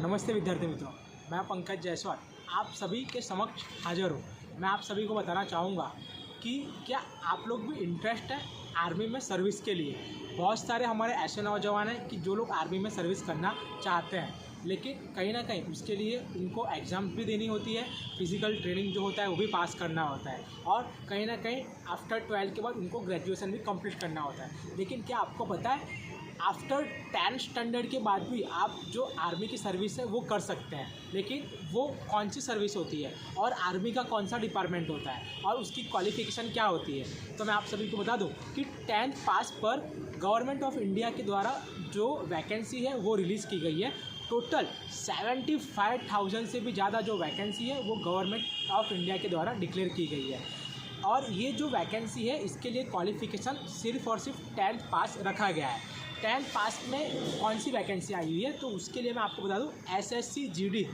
नमस्ते विद्यार्थी मित्रों, मैं पंकज जायसवाल आप सभी के समक्ष हाजिर हूँ। मैं आप सभी को बताना चाहूँगा कि क्या आप लोग भी इंटरेस्ट है आर्मी में सर्विस के लिए। बहुत सारे हमारे ऐसे नौजवान हैं कि जो लोग आर्मी में सर्विस करना चाहते हैं, लेकिन कहीं ना कहीं उसके लिए उनको एग्ज़ाम भी देनी होती है, फिज़िकल ट्रेनिंग जो होता है वो भी पास करना होता है, और कहीं ना कहीं आफ्टर 12 के बाद उनको ग्रेजुएशन भी कंप्लीट करना होता है। लेकिन क्या आपको पता है, आफ्टर 10 स्टैंडर्ड के बाद भी आप जो आर्मी की सर्विस है वो कर सकते हैं। लेकिन वो कौन सी सर्विस होती है और आर्मी का कौन सा डिपार्टमेंट होता है और उसकी क्वालिफ़िकेशन क्या होती है, तो मैं आप सभी को बता दूं कि 10th पास पर गवर्नमेंट ऑफ इंडिया के द्वारा जो वैकेंसी है वो रिलीज़ की गई है। टोटल 75,000 से भी ज़्यादा जो वैकेंसी है वो गवर्नमेंट ऑफ इंडिया के द्वारा डिक्लेयर की गई है। और ये जो वैकेंसी है इसके लिए क्वालिफ़िकेशन सिर्फ और सिर्फ 10th पास रखा गया है। 10th पास में कौन सी वैकेंसी आई हुई है, तो उसके लिए मैं आपको बता दूं SSC GD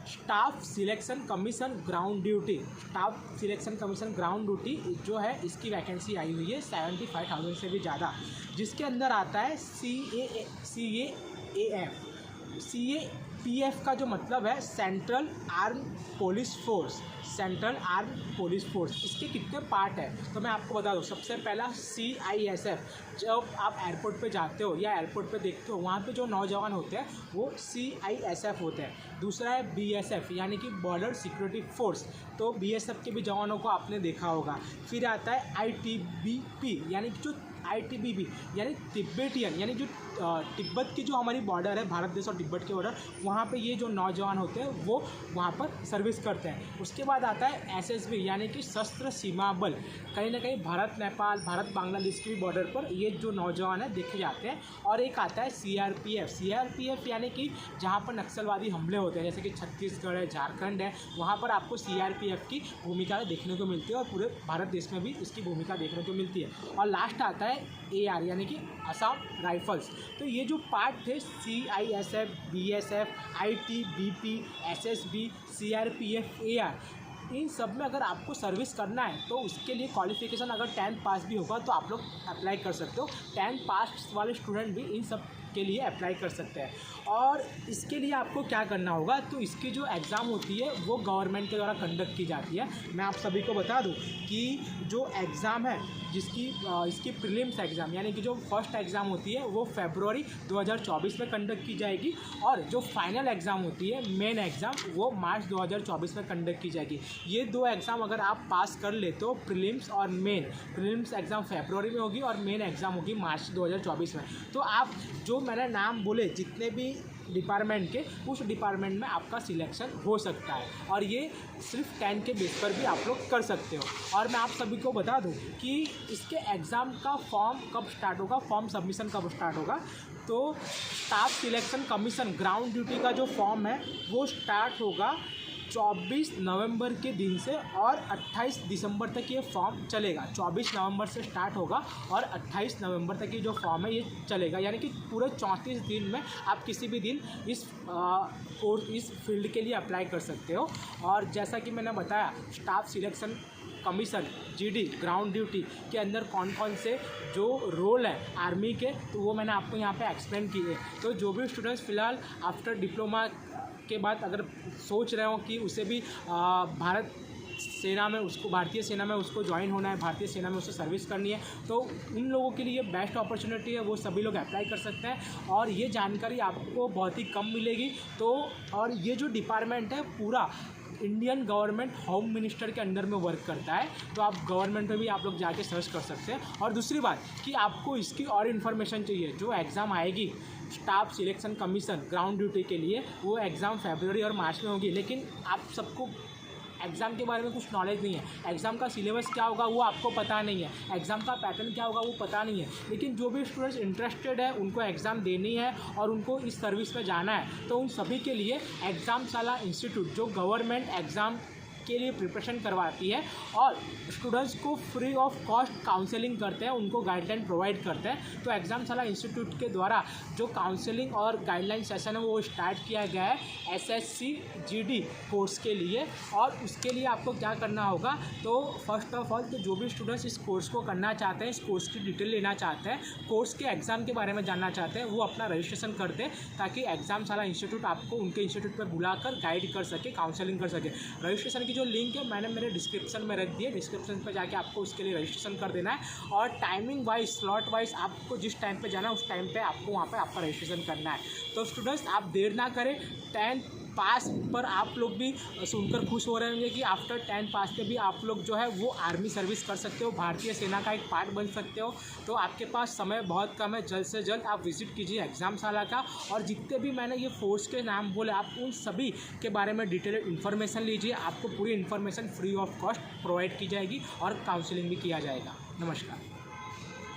staff selection commission ground duty, staff selection commission ground duty जो है इसकी वैकेंसी आई हुई है 75,000 से भी ज़्यादा, जिसके अंदर आता है CAPF का जो मतलब है central arm police force. Central arm police force इसके कितने पार्ट है तो मैं आपको बता दूं। सबसे पहला CISF, जब आप एयरपोर्ट पे जाते हो या एयरपोर्ट पे देखते हो वहाँ पे जो नौजवान होते हैं वो CISF होते हैं। दूसरा है BSF यानी कि बॉर्डर सिक्योरिटी फोर्स, तो BSF के भी जवानों को आपने देखा होगा। फिर आता है ITBP यानी कि जो ITBP यानी तिब्बतियन, यानी जो तिब्बत की जो हमारी बॉर्डर है, भारत देश और तिब्बत के बॉर्डर, वहाँ पे ये जो नौजवान होते हैं वो वहाँ पर सर्विस करते हैं। उसके बाद आता है SSB यानी कि सशस्त्र सीमा बल, कहीं ना कहीं भारत नेपाल भारत बांग्लादेश की बॉर्डर पर ये जो नौजवान है देखे जाते हैं। और एक आता है CRPF यानी कि जहाँ पर नक्सलवादी हमले होते हैं, जैसे कि छत्तीसगढ़ है, झारखंड है, वहाँ पर आपको CRPF की भूमिका देखने को मिलती है और पूरे भारत देश में भी इसकी भूमिका देखने को मिलती है। और लास्ट आता है AR यानी कि असम राइफल्स। तो ये जो पार्ट थे CISF, BSF, ITBP, SSB, CRPF, AR, इन सब में अगर आपको सर्विस करना है तो उसके लिए क्वालिफ़िकेशन अगर 10th पास भी होगा तो आप लोग अप्लाई कर सकते हो। 10th पास वाले स्टूडेंट भी इन सब के लिए अप्लाई कर सकते हैं। और इसके लिए आपको क्या करना होगा, तो इसकी जो एग्ज़ाम होती है वो गवर्नमेंट के द्वारा कंडक्ट की जाती है। मैं आप सभी को बता दूं कि जो एग्ज़ाम है इसकी प्रीलिम्स एग्ज़ाम यानी कि जो फर्स्ट एग्ज़ाम होती है वो फरवरी 2024 में कंडक्ट की जाएगी, और जो फाइनल एग्ज़ाम होती है मेन एग्ज़ाम वो मार्च 2024 में कंडक्ट की जाएगी। ये दो एग्ज़ाम अगर आप पास कर लेते हो, प्रीलिम्स और मेन, प्रीलिम्स एग्ज़ाम फरवरी में होगी और मेन एग्ज़ाम होगी मार्च 2024 में, तो आप जो मैंने नाम बोले जितने भी डिपार्टमेंट के, उस डिपार्टमेंट में आपका सिलेक्शन हो सकता है। और ये सिर्फ 10 के बेस पर भी आप लोग कर सकते हो। और मैं आप सभी को बता दूं कि इसके एग्ज़ाम का फॉर्म कब स्टार्ट होगा, फॉर्म सबमिशन कब स्टार्ट होगा, तो staff selection commission ground duty का जो फॉर्म है वो स्टार्ट होगा 24 नवंबर के दिन से और 28 दिसंबर तक ये फॉर्म चलेगा। 24 नवंबर से स्टार्ट होगा और 28 नवंबर तक ये जो फॉर्म है ये चलेगा, यानी कि पूरे 34 दिन में आप किसी भी दिन इस फील्ड के लिए अप्लाई कर सकते हो। और जैसा कि मैंने बताया, staff selection commission GD ground duty के अंदर कौन कौन से जो रोल है आर्मी के, तो वो मैंने आपको यहाँ पे एक्सप्लेन किए। तो जो भी स्टूडेंट्स फ़िलहाल आफ्टर डिप्लोमा के बाद अगर सोच रहे हो कि उसे भी भारतीय सेना में उसको ज्वाइन होना है, भारतीय सेना में उसे सर्विस करनी है, तो उन लोगों के लिए बेस्ट अपॉर्चुनिटी है, वो सभी लोग अप्लाई कर सकते हैं। और ये जानकारी आपको बहुत ही कम मिलेगी। तो और ये जो डिपार्टमेंट है पूरा इंडियन गवर्नमेंट होम मिनिस्टर के अंडर में वर्क करता है, तो आप गवर्नमेंट में भी आप लोग जाके सर्च कर सकते हैं। और दूसरी बात कि आपको इसकी और इन्फॉर्मेशन चाहिए, जो एग्ज़ाम आएगी staff selection commission ground duty के लिए, वो एग्ज़ाम फरवरी और मार्च में होगी। लेकिन आप सबको एग्ज़ाम के बारे में कुछ नॉलेज नहीं है, एग्ज़ाम का सिलेबस क्या होगा वो आपको पता नहीं है, एग्ज़ाम का पैटर्न क्या होगा वो पता नहीं है। लेकिन जो भी स्टूडेंट्स इंटरेस्टेड है, उनको एग्ज़ाम देनी है और उनको इस सर्विस में जाना है, तो उन सभी के लिए एग्ज़ामशाला इंस्टीट्यूट जो गवर्नमेंट एग्ज़ाम के लिए प्रिपरेशन करवाती है और स्टूडेंट्स को फ्री ऑफ कॉस्ट काउंसलिंग करते हैं, उनको गाइडलाइन प्रोवाइड करते हैं। तो एग्जामशाला इंस्टीट्यूट के द्वारा जो काउंसलिंग और गाइडलाइन सेशन है वो स्टार्ट किया गया है SSC GD कोर्स के लिए। और उसके लिए आपको क्या करना होगा, तो फर्स्ट ऑफ ऑल तो जो भी स्टूडेंट्स इस कोर्स को करना चाहते हैं, इस कोर्स की डिटेल लेना चाहते हैं, कोर्स के एग्ज़ाम के बारे में जानना चाहते हैं, वो अपना रजिस्ट्रेशन कर दें ताकि एग्जामशाला इंस्टीट्यूट आपको उनके इंस्टीट्यूट पर बुलाकर गाइड कर सके, काउंसलिंग कर सके। रजिस्ट्रेशन की जो लिंक है मैंने मेरे डिस्क्रिप्शन में रख दी है, डिस्क्रिप्शन पर जाके आपको उसके लिए रजिस्ट्रेशन कर देना है। और टाइमिंग वाइज, स्लॉट वाइज आपको जिस टाइम पे जाना है उस टाइम पे आपको वहाँ पे आपका रजिस्ट्रेशन करना है। तो स्टूडेंट्स आप देर ना करें। 10th पास पर आप लोग भी सुनकर खुश हो रहे होंगे कि आफ्टर 10th पास पे भी आप लोग जो है वो आर्मी सर्विस कर सकते हो, भारतीय सेना का एक पार्ट बन सकते हो। तो आपके पास समय बहुत कम है, जल्द से जल्द आप विजिट कीजिए एग्जामशाला का। और जितने भी मैंने ये फोर्स के नाम बोले आप उन सभी के बारे में डिटेल इन्फॉर्मेशन लीजिए, आपको पूरी information free of cost provide की जाएगी और काउंसलिंग भी किया जाएगा। नमस्कार।